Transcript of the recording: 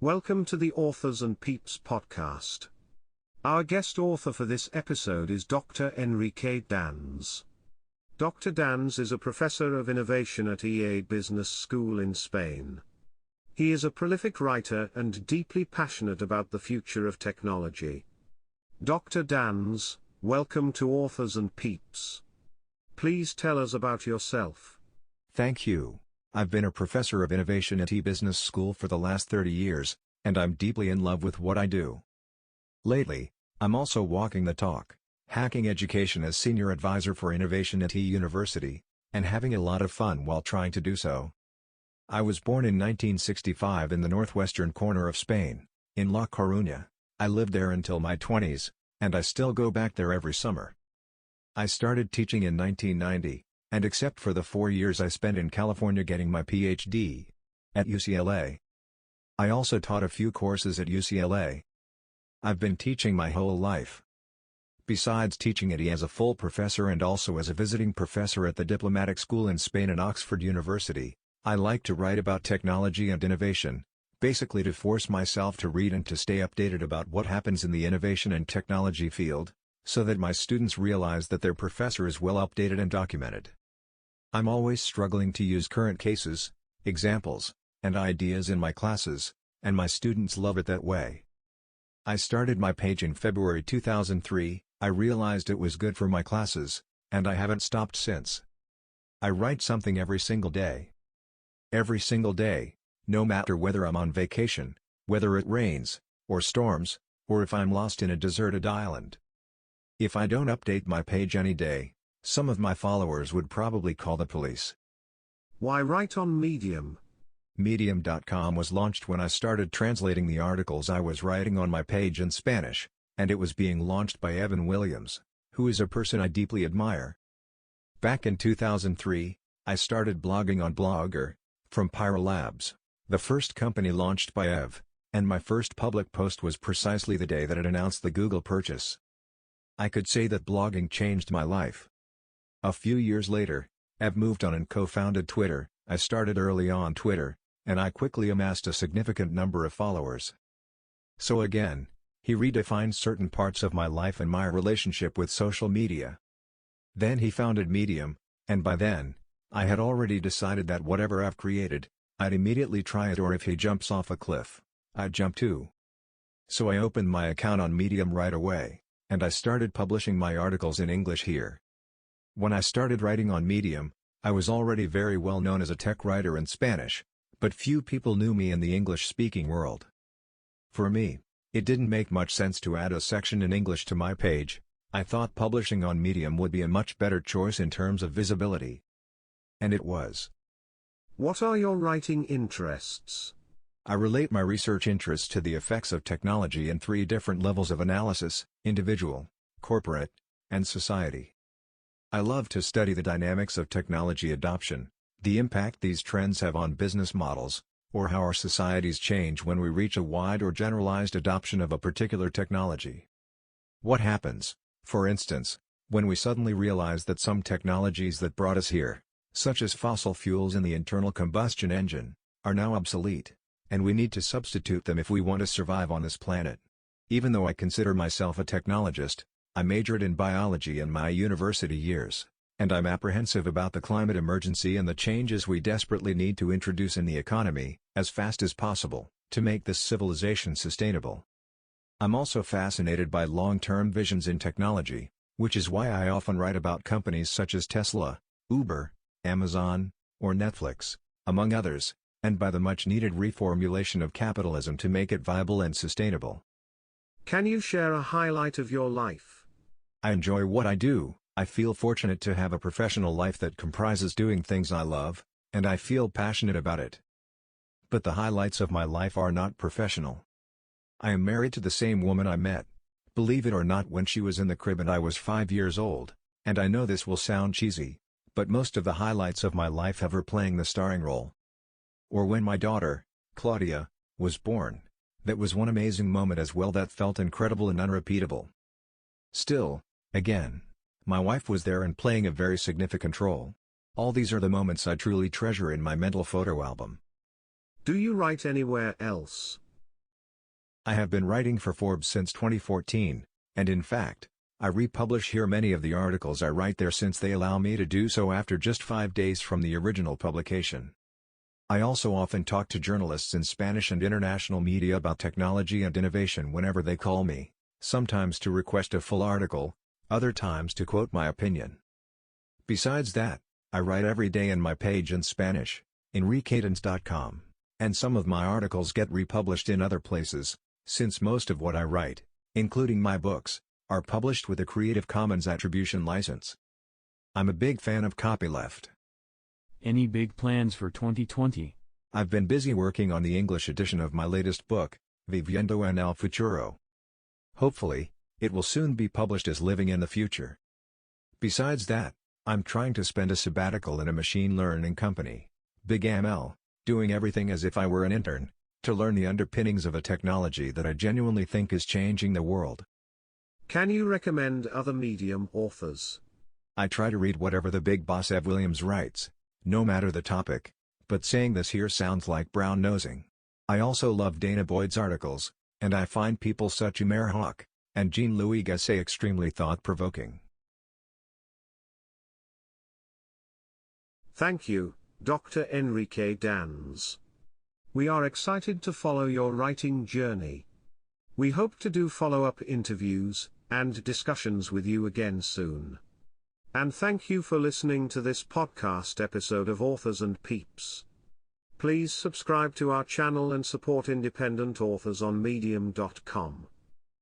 Welcome to the Authors and Peeps podcast. Our guest author for this episode is Dr. Enrique Dans. Dr. Dans is a professor of innovation at EA Business School in Spain. He is a prolific writer and deeply passionate about the future of technology. Dr. Dans, welcome to Authors and Peeps. Please tell us about yourself. Thank you. I've been a professor of innovation at EA Business School for the last 30 years, and I'm deeply in love with what I do. Lately, I'm also walking the talk, hacking education as senior advisor for innovation at EA University, and having a lot of fun while trying to do so. I was born in 1965 in the northwestern corner of Spain, in La Coruña. I lived there until my 20s, and I still go back there every summer. I started teaching in 1990. And except for the 4 years I spent in California getting my PhD at UCLA. I also taught a few courses at UCLA. I've been teaching my whole life. Besides teaching at EA as a full professor and also as a visiting professor at the Diplomatic School in Spain and Oxford University, I like to write about technology and innovation, basically to force myself to read and to stay updated about what happens in the innovation and technology field, so that my students realize that their professor is well updated and documented. I'm always struggling to use current cases, examples, and ideas in my classes, and my students love it that way. I started my page in February 2003, I realized it was good for my classes, and I haven't stopped since. I write something every single day. Every single day, no matter whether I'm on vacation, whether it rains, or storms, or if I'm lost in a deserted island. If I don't update my page any day, some of my followers would probably call the police. Why write on Medium? Medium.com was launched when I started translating the articles I was writing on my page in Spanish, and it was being launched by Evan Williams, who is a person I deeply admire. Back in 2003, I started blogging on Blogger, from Pyro Labs, the first company launched by Ev, and my first public post was precisely the day that it announced the Google purchase. I could say that blogging changed my life. A few years later, Ev moved on and co-founded Twitter. I started early on Twitter, and I quickly amassed a significant number of followers. So again, he redefined certain parts of my life and my relationship with social media. Then he founded Medium, and by then, I had already decided that whatever I've created, I'd immediately try it, or if he jumps off a cliff, I'd jump too. So I opened my account on Medium right away, and I started publishing my articles in English here. When I started writing on Medium, I was already very well known as a tech writer in Spanish, but few people knew me in the English-speaking world. For me, it didn't make much sense to add a section in English to my page. I thought publishing on Medium would be a much better choice in terms of visibility. And it was. What are your writing interests? I relate my research interests to the effects of technology in 3 different levels of analysis: individual, corporate, and society. I love to study the dynamics of technology adoption, the impact these trends have on business models, or how our societies change when we reach a wide or generalized adoption of a particular technology. What happens, for instance, when we suddenly realize that some technologies that brought us here, such as fossil fuels in the internal combustion engine, are now obsolete, and we need to substitute them if we want to survive on this planet. Even though I consider myself a technologist, I majored in biology in my university years, and I'm apprehensive about the climate emergency and the changes we desperately need to introduce in the economy, as fast as possible, to make this civilization sustainable. I'm also fascinated by long-term visions in technology, which is why I often write about companies such as Tesla, Uber, Amazon, or Netflix, among others, and by the much-needed reformulation of capitalism to make it viable and sustainable. Can you share a highlight of your life? I enjoy what I do. I feel fortunate to have a professional life that comprises doing things I love, and I feel passionate about it. But the highlights of my life are not professional. I am married to the same woman I met, believe it or not, when she was in the crib and I was 5 years old, and I know this will sound cheesy, but most of the highlights of my life have her playing the starring role. Or when my daughter, Claudia, was born. That was one amazing moment as well that felt incredible and unrepeatable. Still, again, my wife was there and playing a very significant role. All these are the moments I truly treasure in my mental photo album. Do you write anywhere else? I have been writing for Forbes since 2014, and in fact, I republish here many of the articles I write there since they allow me to do so after just 5 days from the original publication. I also often talk to journalists in Spanish and international media about technology and innovation whenever they call me, sometimes to request a full article, other times to quote my opinion. Besides that, I write every day in my page in Spanish, enriquedans.com, and some of my articles get republished in other places, since most of what I write, including my books, are published with a Creative Commons Attribution license. I'm a big fan of copyleft. Any big plans for 2020? I've been busy working on the English edition of my latest book, Viviendo en el Futuro. Hopefully, it will soon be published as Living in the Future. Besides that, I'm trying to spend a sabbatical in a machine learning company, Big ML, doing everything as if I were an intern, to learn the underpinnings of a technology that I genuinely think is changing the world. Can you recommend other Medium authors? I try to read whatever the big boss Ev Williams writes, no matter the topic, but saying this here sounds like brown-nosing. I also love Dana Boyd's articles, and I find people such Umair Haq and Jean-Louis Gasset extremely thought-provoking. Thank you, Dr. Enrique Dans. We are excited to follow your writing journey. We hope to do follow-up interviews and discussions with you again soon. And thank you for listening to this podcast episode of Authors and Peeps. Please subscribe to our channel and support independent authors on medium.com.